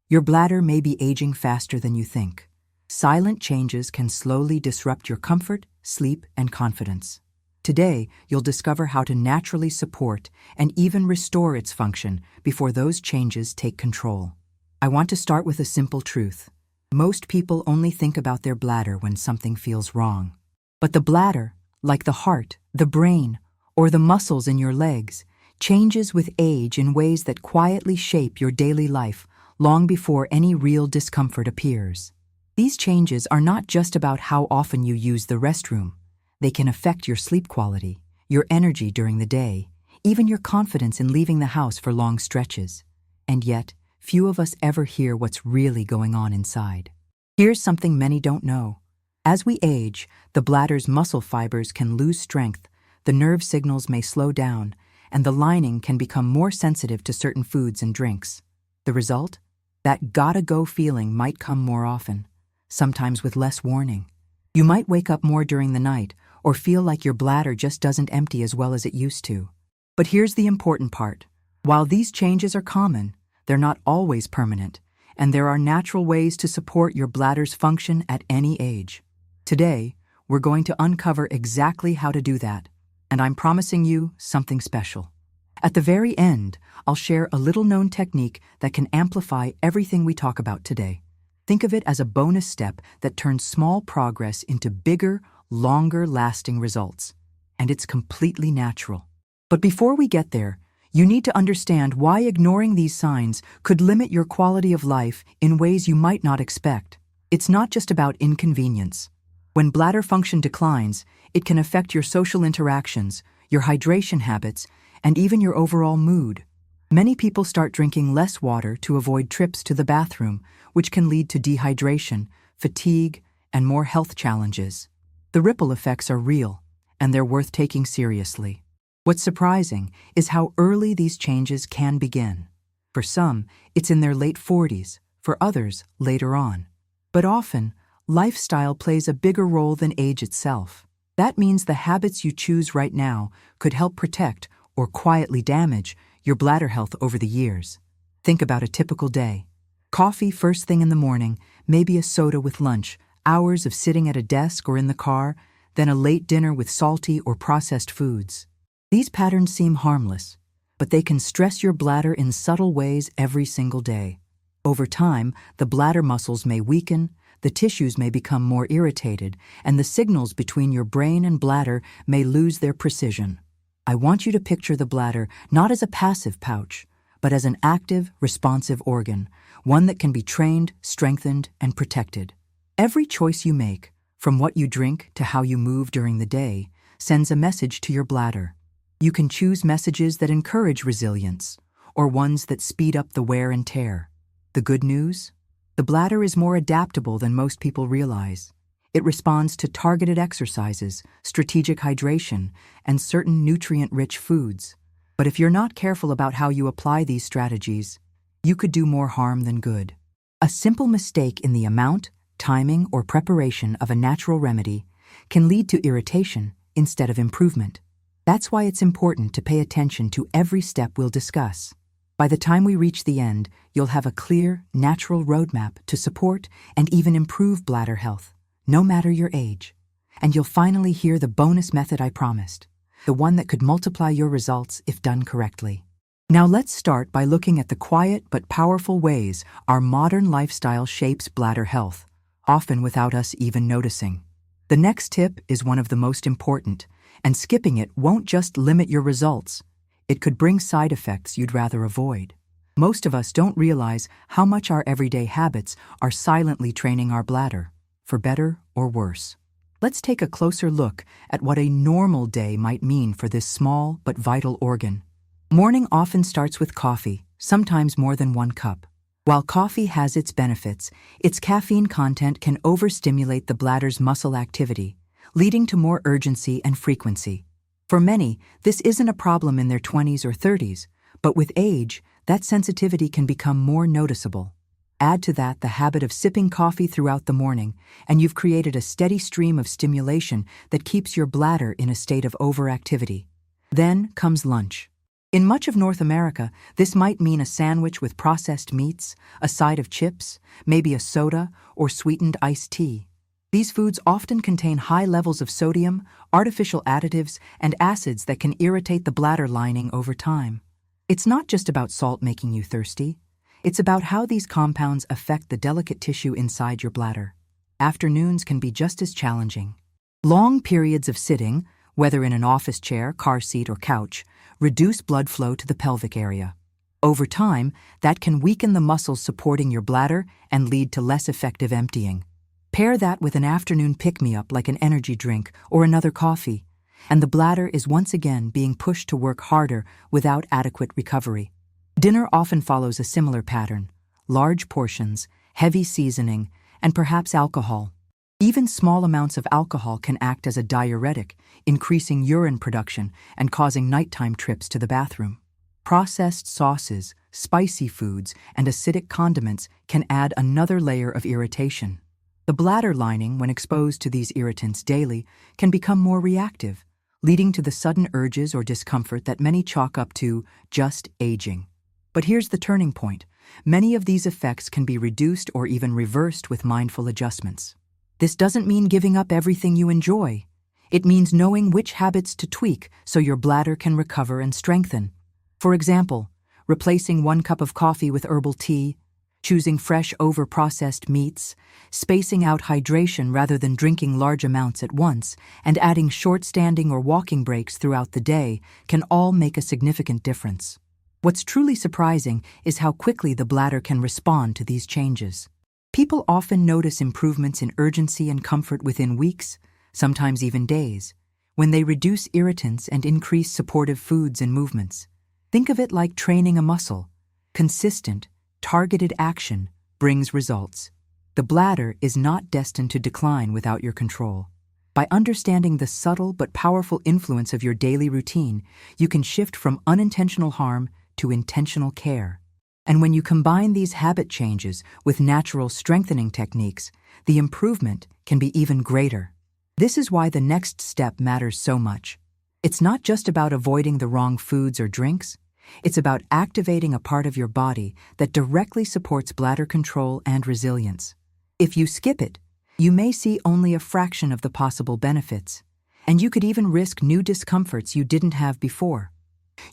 Your bladder may be aging faster than you think. Silent changes can slowly disrupt your comfort, sleep, and confidence. Today, you'll discover how to naturally support and even restore its function before those changes take control. I want to start with a simple truth. Most people only think about their bladder when something feels wrong. But the bladder, like the heart, the brain, or the muscles in your legs, changes with age in ways that quietly shape your daily life long before any real discomfort appears. These changes are not just about how often you use the restroom. They can affect your sleep quality, your energy during the day, even your confidence in leaving the house for long stretches. And yet, few of us ever hear what's really going on inside. Here's something many don't know. As we age, the bladder's muscle fibers can lose strength, the nerve signals may slow down, and the lining can become more sensitive to certain foods and drinks. The result? That gotta-go feeling might come more often, sometimes with less warning. You might wake up more during the night or feel like your bladder just doesn't empty as well as it used to. But here's the important part. While these changes are common, they're not always permanent, and there are natural ways to support your bladder's function at any age. Today, we're going to uncover exactly how to do that, and I'm promising you something special. At the very end, I'll share a little-known technique that can amplify everything we talk about today. Think of it as a bonus step that turns small progress into bigger, longer-lasting results. And it's completely natural. But before we get there, you need to understand why ignoring these signs could limit your quality of life in ways you might not expect. It's not just about inconvenience. When bladder function declines, it can affect your social interactions, your hydration habits, and even your overall mood. Many people start drinking less water to avoid trips to the bathroom, which can lead to dehydration, fatigue, and more health challenges. The ripple effects are real, and they're worth taking seriously. What's surprising is how early these changes can begin. For some, it's in their late 40s, for others, later on. But often, lifestyle plays a bigger role than age itself. That means the habits you choose right now could help protect or quietly damage your bladder health over the years. Think about a typical day. Coffee first thing in the morning, maybe a soda with lunch, hours of sitting at a desk or in the car, then a late dinner with salty or processed foods. These patterns seem harmless, but they can stress your bladder in subtle ways every single day. Over time, the bladder muscles may weaken, the tissues may become more irritated, and the signals between your brain and bladder may lose their precision. I want you to picture the bladder not as a passive pouch, but as an active, responsive organ, one that can be trained, strengthened, and protected. Every choice you make, from what you drink to how you move during the day, sends a message to your bladder. You can choose messages that encourage resilience, or ones that speed up the wear and tear. The good news? The bladder is more adaptable than most people realize. It responds to targeted exercises, strategic hydration, and certain nutrient-rich foods. But if you're not careful about how you apply these strategies, you could do more harm than good. A simple mistake in the amount, timing, or preparation of a natural remedy can lead to irritation instead of improvement. That's why it's important to pay attention to every step we'll discuss. By the time we reach the end, you'll have a clear, natural roadmap to support and even improve bladder health, no matter your age. And you'll finally hear the bonus method I promised, the one that could multiply your results if done correctly. Now let's start by looking at the quiet but powerful ways our modern lifestyle shapes bladder health, often without us even noticing. The next tip is one of the most important, and skipping it won't just limit your results. It could bring side effects you'd rather avoid. Most of us don't realize how much our everyday habits are silently training our bladder, for better or worse. Let's take a closer look at what a normal day might mean for this small but vital organ. Morning often starts with coffee, sometimes more than 1 cup. While coffee has its benefits, its caffeine content can overstimulate the bladder's muscle activity, leading to more urgency and frequency. For many, this isn't a problem in their 20s or 30s, but with age, that sensitivity can become more noticeable. Add to that the habit of sipping coffee throughout the morning, and you've created a steady stream of stimulation that keeps your bladder in a state of overactivity. Then comes lunch. In much of North America, this might mean a sandwich with processed meats, a side of chips, maybe a soda, or sweetened iced tea. These foods often contain high levels of sodium, artificial additives, and acids that can irritate the bladder lining over time. It's not just about salt making you thirsty. It's about how these compounds affect the delicate tissue inside your bladder. Afternoons can be just as challenging. Long periods of sitting, whether in an office chair, car seat, or couch, reduce blood flow to the pelvic area. Over time, that can weaken the muscles supporting your bladder and lead to less effective emptying. Pair that with an afternoon pick-me-up like an energy drink or another coffee, and the bladder is once again being pushed to work harder without adequate recovery. Dinner often follows a similar pattern: large portions, heavy seasoning, and perhaps alcohol. Even small amounts of alcohol can act as a diuretic, increasing urine production and causing nighttime trips to the bathroom. Processed sauces, spicy foods, and acidic condiments can add another layer of irritation. The bladder lining, when exposed to these irritants daily, can become more reactive, leading to the sudden urges or discomfort that many chalk up to just aging. But here's the turning point. Many of these effects can be reduced or even reversed with mindful adjustments. This doesn't mean giving up everything you enjoy. It means knowing which habits to tweak so your bladder can recover and strengthen. For example, replacing 1 cup of coffee with herbal tea, choosing fresh over processed meats, spacing out hydration rather than drinking large amounts at once, and adding short standing or walking breaks throughout the day can all make a significant difference. What's truly surprising is how quickly the bladder can respond to these changes. People often notice improvements in urgency and comfort within weeks, sometimes even days, when they reduce irritants and increase supportive foods and movements. Think of it like training a muscle. Consistent, targeted action brings results. The bladder is not destined to decline without your control. By understanding the subtle but powerful influence of your daily routine, you can shift from unintentional harm to intentional care. And when you combine these habit changes with natural strengthening techniques, the improvement can be even greater. This is why the next step matters so much. It's not just about avoiding the wrong foods or drinks. It's about activating a part of your body that directly supports bladder control and resilience. If you skip it, you may see only a fraction of the possible benefits, and you could even risk new discomforts you didn't have before.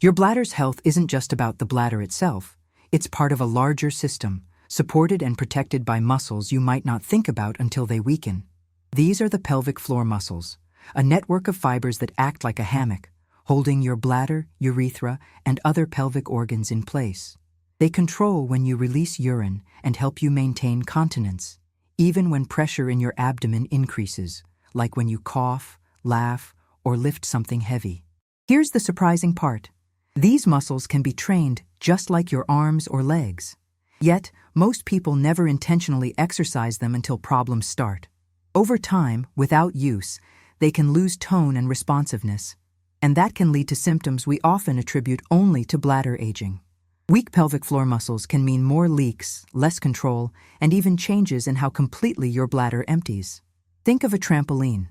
Your bladder's health isn't just about the bladder itself. It's part of a larger system, supported and protected by muscles you might not think about until they weaken. These are the pelvic floor muscles, a network of fibers that act like a hammock, holding your bladder, urethra, and other pelvic organs in place. They control when you release urine and help you maintain continence, even when pressure in your abdomen increases, like when you cough, laugh, or lift something heavy. Here's the surprising part. These muscles can be trained just like your arms or legs. Yet, most people never intentionally exercise them until problems start. Over time, without use, they can lose tone and responsiveness, and that can lead to symptoms we often attribute only to bladder aging. Weak pelvic floor muscles can mean more leaks, less control, and even changes in how completely your bladder empties. Think of a trampoline.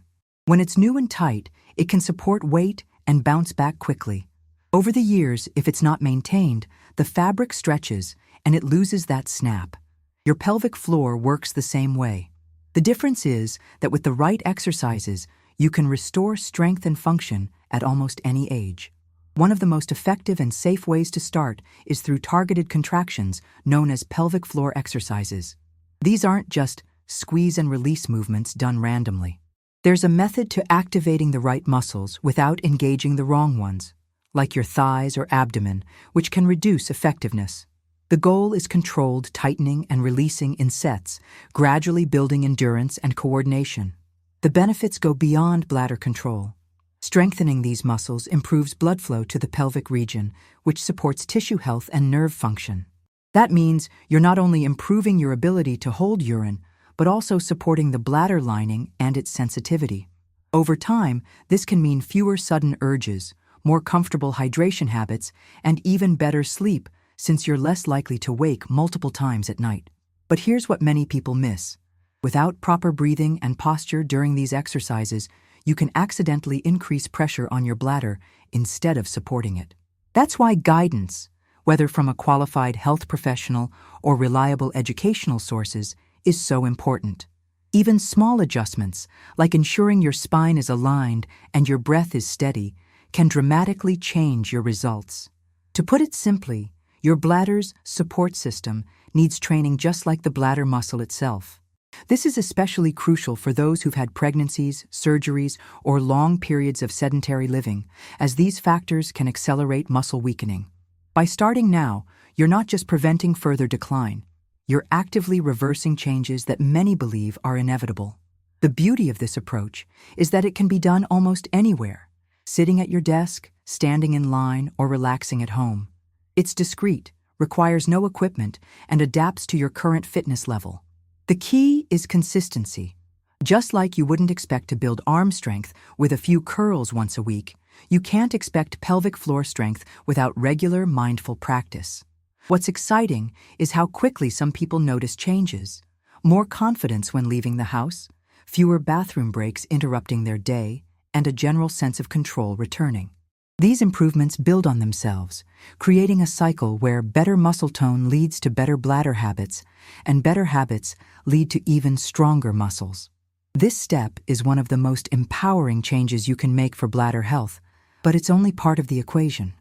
When it's new and tight, it can support weight and bounce back quickly. Over the years, if it's not maintained, the fabric stretches and it loses that snap. Your pelvic floor works the same way. The difference is that with the right exercises, you can restore strength and function at almost any age. One of the most effective and safe ways to start is through targeted contractions known as pelvic floor exercises. These aren't just squeeze and release movements done randomly. There's a method to activating the right muscles without engaging the wrong ones, like your thighs or abdomen, which can reduce effectiveness. The goal is controlled tightening and releasing in sets, gradually building endurance and coordination. The benefits go beyond bladder control. Strengthening these muscles improves blood flow to the pelvic region, which supports tissue health and nerve function. That means you're not only improving your ability to hold urine, but also supporting the bladder lining and its sensitivity. Over time, this can mean fewer sudden urges, more comfortable hydration habits, and even better sleep, since you're less likely to wake multiple times at night. But here's what many people miss. Without proper breathing and posture during these exercises, you can accidentally increase pressure on your bladder instead of supporting it. That's why guidance, whether from a qualified health professional or reliable educational sources, is so important. Even small adjustments, like ensuring your spine is aligned and your breath is steady, can dramatically change your results. To put it simply, your bladder's support system needs training just like the bladder muscle itself. This is especially crucial for those who've had pregnancies, surgeries, or long periods of sedentary living, as these factors can accelerate muscle weakening. By starting now, you're not just preventing further decline, you're actively reversing changes that many believe are inevitable. The beauty of this approach is that it can be done almost anywhere, sitting at your desk, standing in line, or relaxing at home. It's discreet, requires no equipment, and adapts to your current fitness level. The key is consistency. Just like you wouldn't expect to build arm strength with a few curls once a week, you can't expect pelvic floor strength without regular, mindful practice. What's exciting is how quickly some people notice changes. More confidence when leaving the house, fewer bathroom breaks interrupting their day, and a general sense of control returning. These improvements build on themselves, creating a cycle where better muscle tone leads to better bladder habits, and better habits lead to even stronger muscles. This step is one of the most empowering changes you can make for bladder health, but it's only part of the equation.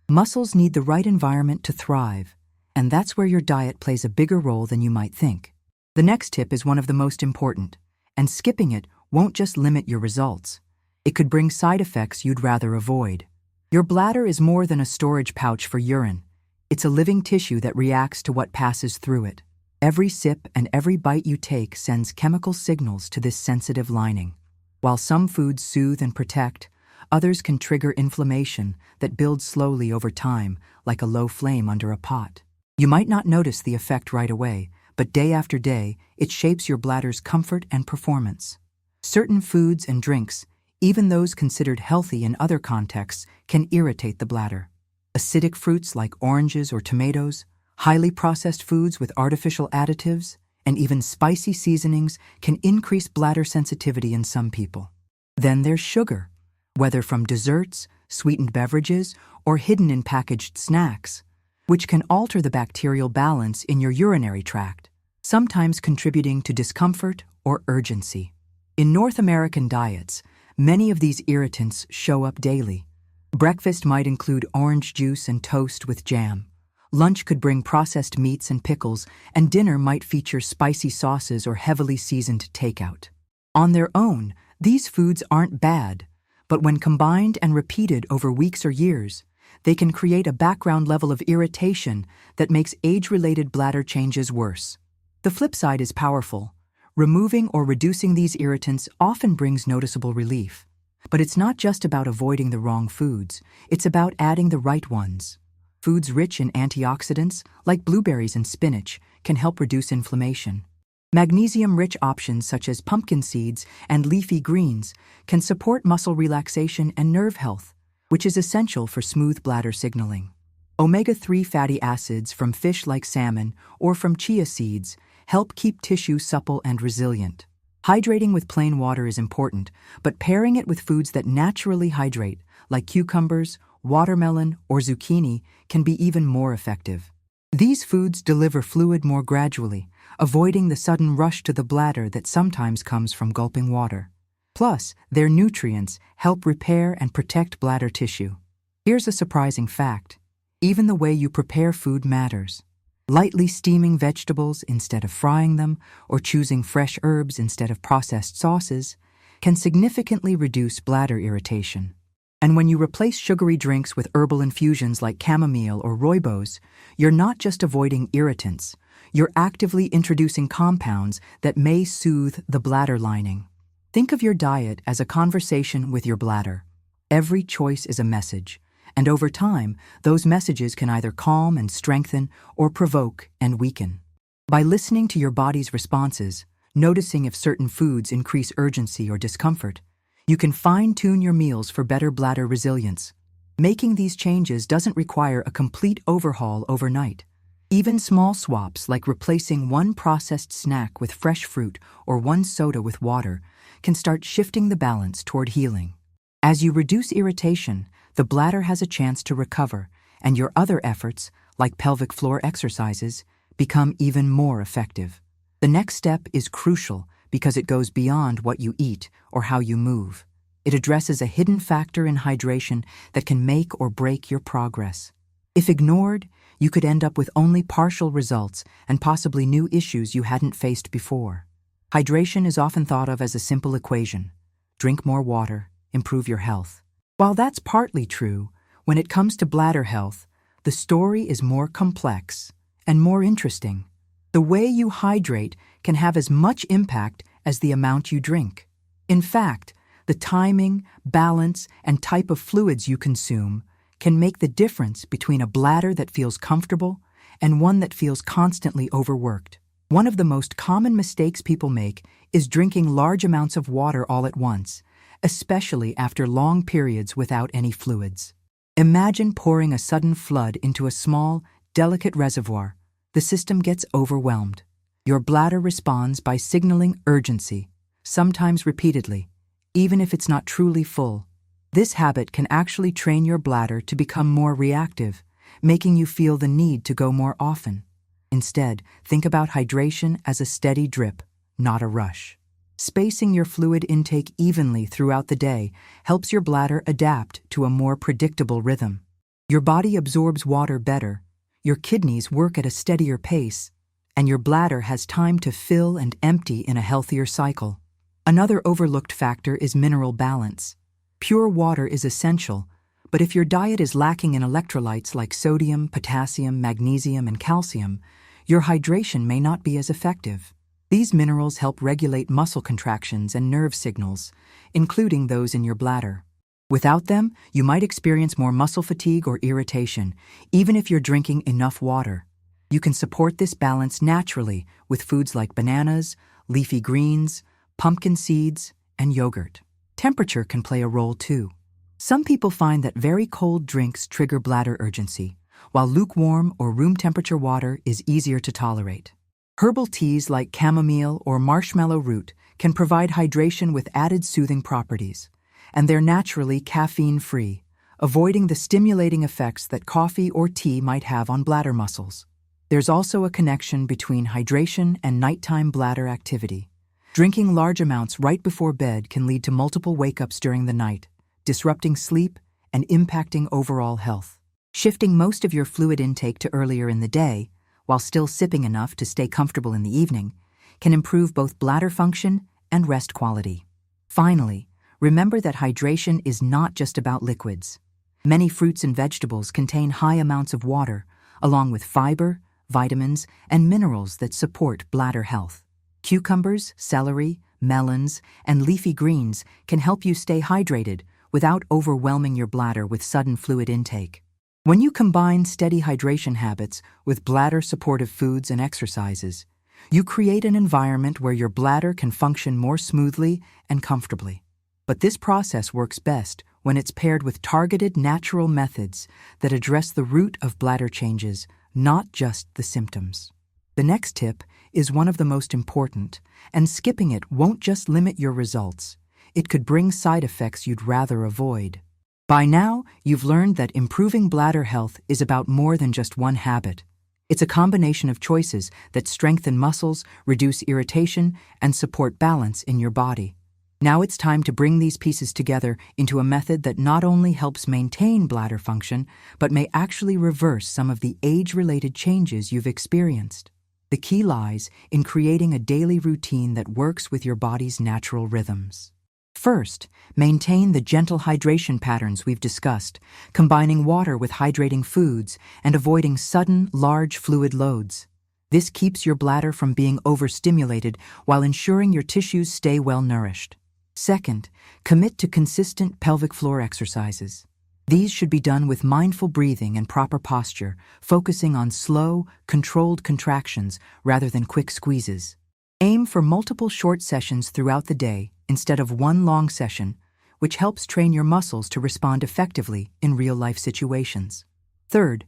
Muscles need the right environment to thrive, and that's where your diet plays a bigger role than you might think. The next tip is one of the most important, and skipping it won't just limit your results. It could bring side effects you'd rather avoid. Your bladder is more than a storage pouch for urine. It's a living tissue that reacts to what passes through it. Every sip and every bite you take sends chemical signals to this sensitive lining. While some foods soothe and protect, others can trigger inflammation that builds slowly over time, like a low flame under a pot. You might not notice the effect right away, but day after day, it shapes your bladder's comfort and performance. Certain foods and drinks, even those considered healthy in other contexts, can irritate the bladder. Acidic fruits like oranges or tomatoes, highly processed foods with artificial additives, and even spicy seasonings can increase bladder sensitivity in some people. Then there's sugar, whether from desserts, sweetened beverages, or hidden in packaged snacks, which can alter the bacterial balance in your urinary tract, sometimes contributing to discomfort or urgency. In North American diets, many of these irritants show up daily. Breakfast might include orange juice and toast with jam. Lunch could bring processed meats and pickles, and dinner might feature spicy sauces or heavily seasoned takeout. On their own, these foods aren't bad, but when combined and repeated over weeks or years, they can create a background level of irritation that makes age-related bladder changes worse. The flip side is powerful. Removing or reducing these irritants often brings noticeable relief. But it's not just about avoiding the wrong foods, it's about adding the right ones. Foods rich in antioxidants, like blueberries and spinach, can help reduce inflammation. Magnesium-rich options such as pumpkin seeds and leafy greens can support muscle relaxation and nerve health, which is essential for smooth bladder signaling. Omega-3 fatty acids from fish like salmon or from chia seeds help keep tissue supple and resilient. Hydrating with plain water is important, but pairing it with foods that naturally hydrate, like cucumbers, watermelon, or zucchini, can be even more effective. These foods deliver fluid more gradually, avoiding the sudden rush to the bladder that sometimes comes from gulping water. Plus, their nutrients help repair and protect bladder tissue. Here's a surprising fact. Even the way you prepare food matters. Lightly steaming vegetables instead of frying them, or choosing fresh herbs instead of processed sauces, can significantly reduce bladder irritation. And when you replace sugary drinks with herbal infusions like chamomile or rooibos, you're not just avoiding irritants, you're actively introducing compounds that may soothe the bladder lining. Think of your diet as a conversation with your bladder. Every choice is a message, and over time, those messages can either calm and strengthen or provoke and weaken. By listening to your body's responses, noticing if certain foods increase urgency or discomfort, you can fine-tune your meals for better bladder resilience. Making these changes doesn't require a complete overhaul overnight. Even small swaps like replacing one processed snack with fresh fruit or one soda with water can start shifting the balance toward healing. As you reduce irritation, the bladder has a chance to recover, and your other efforts, like pelvic floor exercises, become even more effective. The next step is crucial because it goes beyond what you eat or how you move. It addresses a hidden factor in hydration that can make or break your progress. If ignored, you could end up with only partial results and possibly new issues you hadn't faced before. Hydration is often thought of as a simple equation: drink more water, improve your health. While that's partly true, when it comes to bladder health, the story is more complex and more interesting. The way you hydrate can have as much impact as the amount you drink. In fact, the timing, balance, and type of fluids you consume can make the difference between a bladder that feels comfortable and one that feels constantly overworked. One of the most common mistakes people make is drinking large amounts of water all at once, especially after long periods without any fluids. Imagine pouring a sudden flood into a small, delicate reservoir. The system gets overwhelmed. Your bladder responds by signaling urgency, sometimes repeatedly, even if it's not truly full. This habit can actually train your bladder to become more reactive, making you feel the need to go more often. Instead, think about hydration as a steady drip, not a rush. Spacing your fluid intake evenly throughout the day helps your bladder adapt to a more predictable rhythm. Your body absorbs water better, your kidneys work at a steadier pace, and your bladder has time to fill and empty in a healthier cycle. Another overlooked factor is mineral balance. Pure water is essential, but if your diet is lacking in electrolytes like sodium, potassium, magnesium, and calcium, your hydration may not be as effective. These minerals help regulate muscle contractions and nerve signals, including those in your bladder. Without them, you might experience more muscle fatigue or irritation, even if you're drinking enough water. You can support this balance naturally with foods like bananas, leafy greens, pumpkin seeds, and yogurt. Temperature can play a role too. Some people find that very cold drinks trigger bladder urgency, while lukewarm or room temperature water is easier to tolerate. Herbal teas like chamomile or marshmallow root can provide hydration with added soothing properties, and they're naturally caffeine-free, avoiding the stimulating effects that coffee or tea might have on bladder muscles. There's also a connection between hydration and nighttime bladder activity. Drinking large amounts right before bed can lead to multiple wake-ups during the night, disrupting sleep and impacting overall health. Shifting most of your fluid intake to earlier in the day, while still sipping enough to stay comfortable in the evening, can improve both bladder function and rest quality. Finally, remember that hydration is not just about liquids. Many fruits and vegetables contain high amounts of water, along with fiber, vitamins, and minerals that support bladder health. Cucumbers, celery, melons, and leafy greens can help you stay hydrated without overwhelming your bladder with sudden fluid intake. When you combine steady hydration habits with bladder-supportive foods and exercises, you create an environment where your bladder can function more smoothly and comfortably. But this process works best when it's paired with targeted natural methods that address the root of bladder changes, not just the symptoms. The next tip is one of the most important, and skipping it won't just limit your results. It could bring side effects you'd rather avoid. By now, you've learned that improving bladder health is about more than just one habit. It's a combination of choices that strengthen muscles, reduce irritation, and support balance in your body. Now it's time to bring these pieces together into a method that not only helps maintain bladder function, but may actually reverse some of the age-related changes you've experienced. The key lies in creating a daily routine that works with your body's natural rhythms. First, maintain the gentle hydration patterns we've discussed, combining water with hydrating foods and avoiding sudden, large fluid loads. This keeps your bladder from being overstimulated while ensuring your tissues stay well nourished. Second, commit to consistent pelvic floor exercises. These should be done with mindful breathing and proper posture, focusing on slow, controlled contractions rather than quick squeezes. Aim for multiple short sessions throughout the day instead of one long session, which helps train your muscles to respond effectively in real-life situations. Third,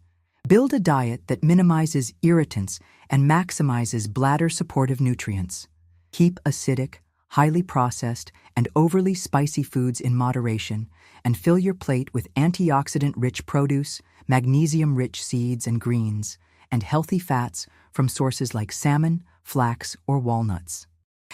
build a diet that minimizes irritants and maximizes bladder-supportive nutrients. Keep acidic, highly processed, and overly spicy foods in moderation, and fill your plate with antioxidant-rich produce, magnesium-rich seeds and greens, and healthy fats from sources like salmon, flax, or walnuts.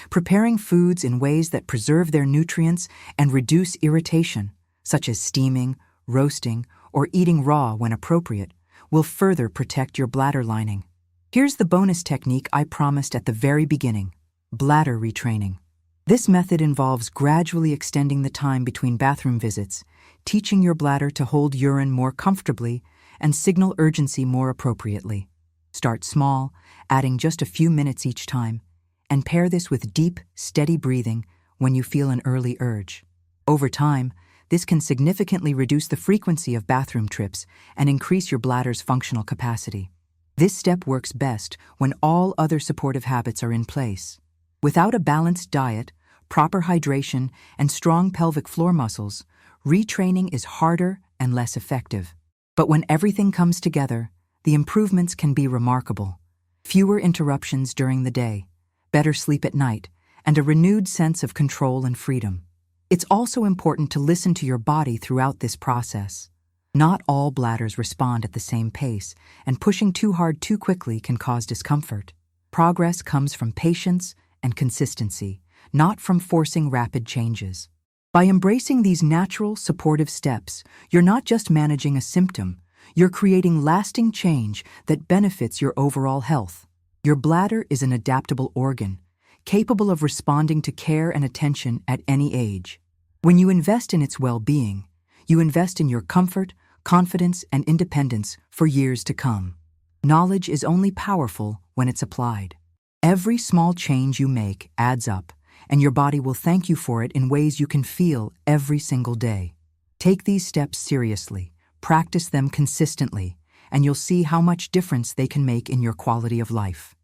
Preparing foods in ways that preserve their nutrients and reduce irritation, such as steaming, roasting, or eating raw when appropriate, will further protect your bladder lining. Here's the bonus technique I promised at the very beginning: bladder retraining. This method involves gradually extending the time between bathroom visits, teaching your bladder to hold urine more comfortably and signal urgency more appropriately. Start small, adding just a few minutes each time, and pair this with deep, steady breathing when you feel an early urge. Over time, this can significantly reduce the frequency of bathroom trips and increase your bladder's functional capacity. This step works best when all other supportive habits are in place. Without a balanced diet, proper hydration, and strong pelvic floor muscles, retraining is harder and less effective. But when everything comes together, the improvements can be remarkable. Fewer interruptions during the day, better sleep at night, and a renewed sense of control and freedom. It's also important to listen to your body throughout this process. Not all bladders respond at the same pace, and pushing too hard too quickly can cause discomfort. Progress comes from patience and consistency, not from forcing rapid changes. By embracing these natural, supportive steps, you're not just managing a symptom, you're creating lasting change that benefits your overall health. Your bladder is an adaptable organ, capable of responding to care and attention at any age. When you invest in its well-being, you invest in your comfort, confidence, and independence for years to come. Knowledge is only powerful when it's applied. Every small change you make adds up, and your body will thank you for it in ways you can feel every single day. Take these steps seriously, practice them consistently, and you'll see how much difference they can make in your quality of life.